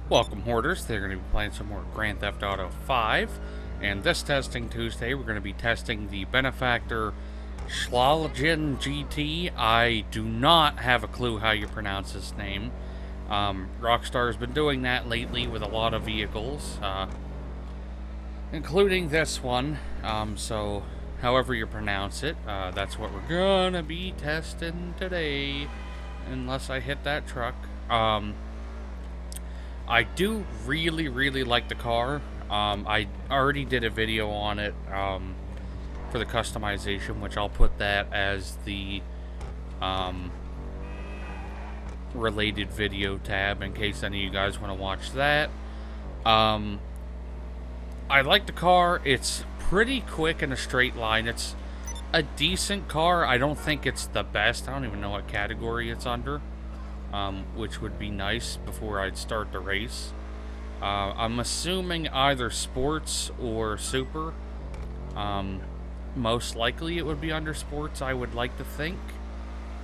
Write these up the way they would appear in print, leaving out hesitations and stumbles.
Welcome, Hoarders. They're going to be playing some more Grand Theft Auto 5. And this testing Tuesday, we're going to be testing the Benefactor Schlagen GT. I do not have a clue how you pronounce his name. Rockstar has been doing that lately with a lot of vehicles, including this one. So, however you pronounce it, that's what we're going to be testing today. Unless I hit that truck. I do really like the car. I already did a video on it for the customization, which I'll put that as the related video tab in case any of you guys want to watch that. I like the car. It's pretty quick in a straight line. It's a decent car. I don't think it's the best. I don't even know what category it's under. Which would be nice before I'd start the race. I'm assuming either sports or super. Most likely it would be under sports, I would like to think.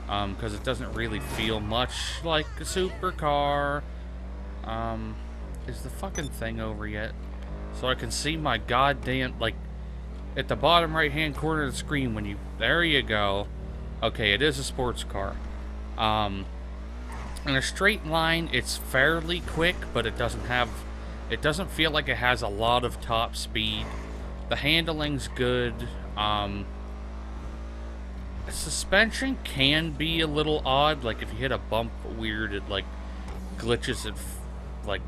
Because it doesn't really feel much like a supercar. Is the fucking thing over yet? So I can see my goddamn, like, at the bottom right hand corner of the screen when you, there you go. Okay, it is a sports car. In a straight line, it's fairly quick, but it doesn't feel like it has a lot of top speed. The handling's good. Suspension can be a little odd. Like, if you hit a bump weird, it, like, glitches it, like,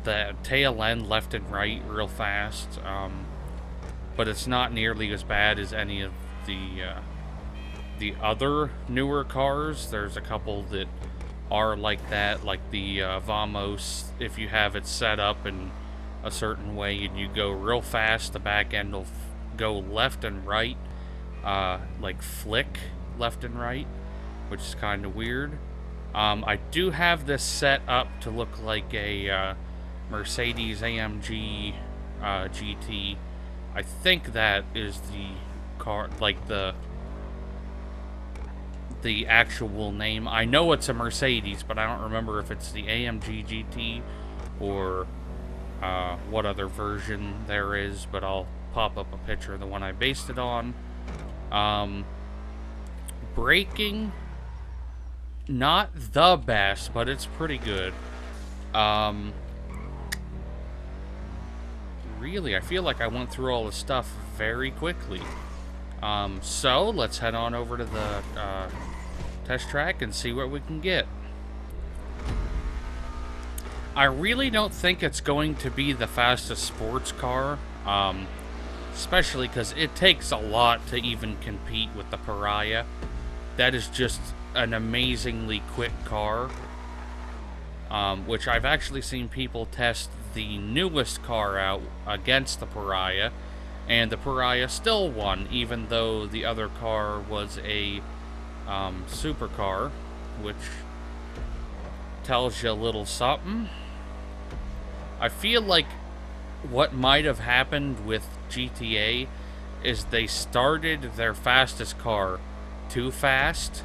the tail end left and right real fast. But it's not nearly as bad as any of the other newer cars. There's a couple that are like that, like the Vamos. If you have it set up in a certain way and you go real fast, the back end will go left and right, like flick left and right, which is kind of weird. I do have this set up to look like a Mercedes AMG GT. I think that is the car, like the actual name. I know it's a Mercedes, but I don't remember if it's the AMG GT or what other version there is, but I'll pop up a picture of the one I based it on. Braking, not the best, but it's pretty good. Really, I feel like I went through all the stuff very quickly. So, let's head on over to the test track and see what we can get. I really don't think it's going to be the fastest sports car, especially because it takes a lot to even compete with the Pariah. That is just an amazingly quick car, which I've actually seen people test the newest car out against the Pariah, and the Pariah still won, even though the other car was a supercar, which tells you a little something. I feel like what might have happened with GTA is they started their fastest car too fast,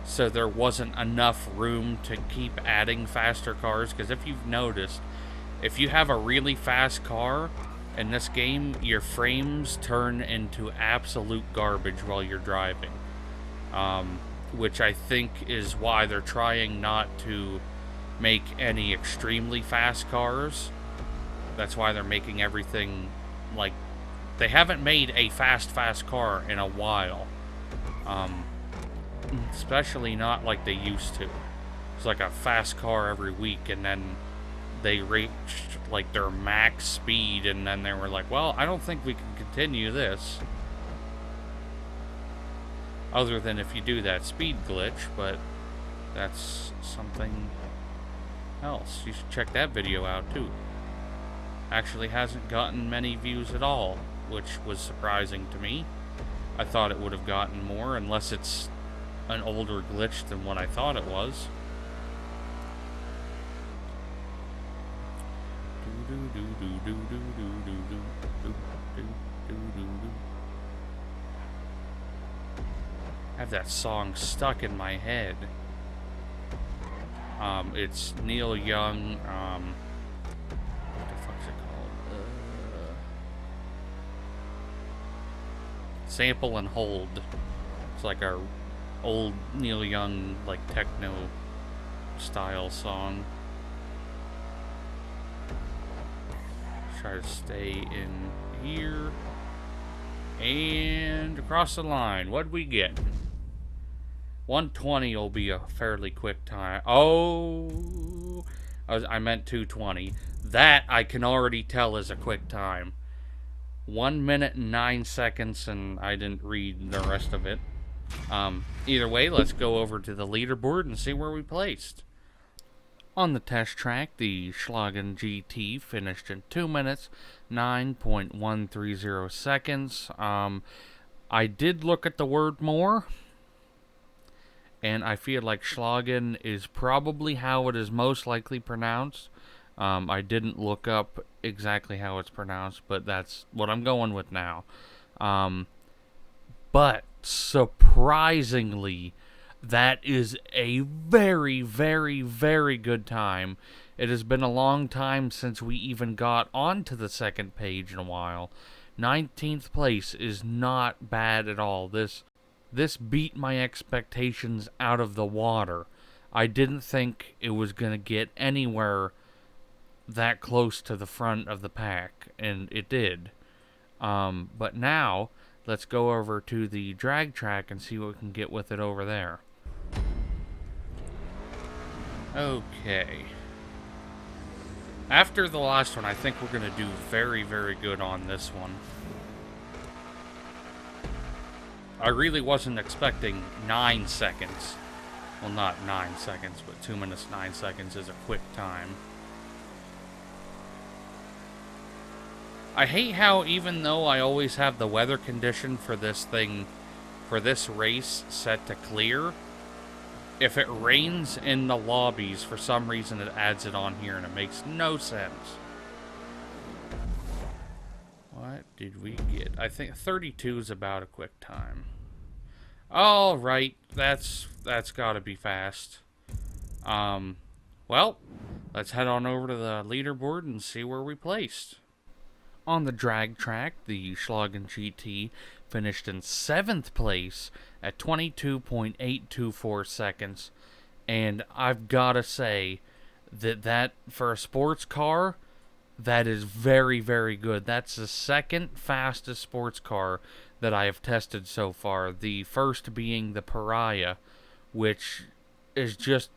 so there wasn't enough room to keep adding faster cars. Because if you've noticed, if you have a really fast car in this game, your frames turn into absolute garbage while you're driving. Which I think is why they're trying not to make any extremely fast cars. That's why they're making everything, like, they haven't made a fast car in a while. Especially not like they used to. It's like a fast car every week, and then they reached like their max speed, and then they were like, well, I don't think we can continue this. Other than if you do that speed glitch, but that's something else. You should check that video out too. Actually hasn't gotten many views at all, which was surprising to me. I thought it would have gotten more, unless it's an older glitch than what I thought it was. I have that song stuck in my head. It's Neil Young. What the fuck's it called? Sample and Hold. It's like our old Neil Young, like techno style song. Try to stay in here. And across the line. What'd we get? 120 will be a fairly quick time. Oh, I meant 220. That I can already tell is a quick time. 1 minute and 9 seconds, and I didn't read the rest of it. Either way, let's go over to the leaderboard and see where we placed. On the test track, the Schlagen GT finished in 2 minutes, 9.130 seconds. I did look at the word more, and I feel like Schlagen is probably how it is most likely pronounced. I didn't look up exactly how it's pronounced, but that's what I'm going with now. But surprisingly, that is a very, very, very good time. It has been a long time since we even got onto the second page in a while. 19th place is not bad at all. This beat my expectations out of the water. I didn't think it was going to get anywhere that close to the front of the pack, and it did. But now, let's go over to the drag track and see what we can get with it over there. Okay. After the last one, I think we're going to do very, very good on this one. I really wasn't expecting 9 seconds. Well, not 9 seconds, but 2 minutes, 9 seconds is a quick time. I hate how even though I always have the weather condition for this thing, for this race set to clear, if it rains in the lobbies, for some reason it adds it on here and it makes no sense. What did we get? I think 32 is about a quick time. Alright, that's gotta be fast. Well, let's head on over to the leaderboard and see where we placed. On the drag track, the Schlagen GT finished in 7th place at 22.824 seconds. And I've gotta say that for a sports car, that is very, very good. That's the second fastest sports car that I have tested so far. The first being the Pariah, which is just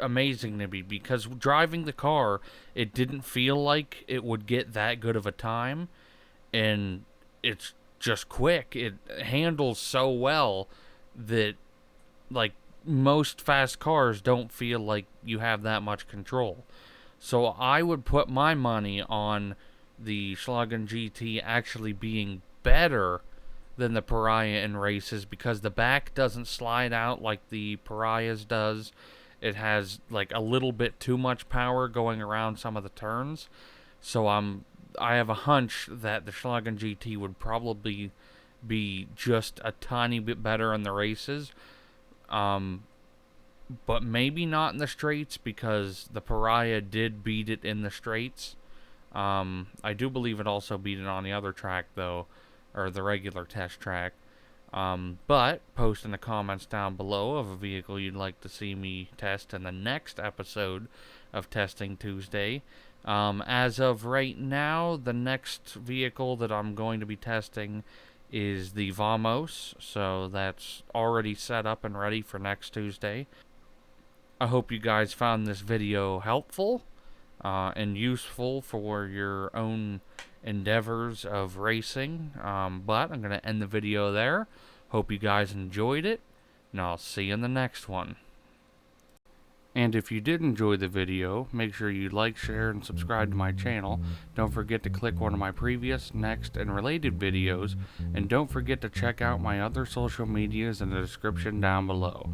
amazing to me, because driving the car, it didn't feel like it would get that good of a time, and it's just quick. It handles so well that, like, most fast cars don't feel like you have that much control. So I would put my money on the Schlagen GT actually being better than the Pariah in races, because the back doesn't slide out like the Pariah's does. It has like a little bit too much power going around some of the turns. So I have a hunch that the Schlagen GT would probably be just a tiny bit better in the races. But maybe not in the straights, because the Pariah did beat it in the straights. I do believe it also beat it on the other track, though, or the regular test track. But post in the comments down below of a vehicle you'd like to see me test in the next episode of Testing Tuesday. As of right now, the next vehicle that I'm going to be testing is the Vamos, so that's already set up and ready for next Tuesday. I hope you guys found this video helpful and useful for your own endeavors of racing. But I'm going to end the video there. Hope you guys enjoyed it, and I'll see you in the next one. And if you did enjoy the video, make sure you like, share, and subscribe to my channel. Don't forget to click one of my previous, next, and related videos. And don't forget to check out my other social medias in the description down below.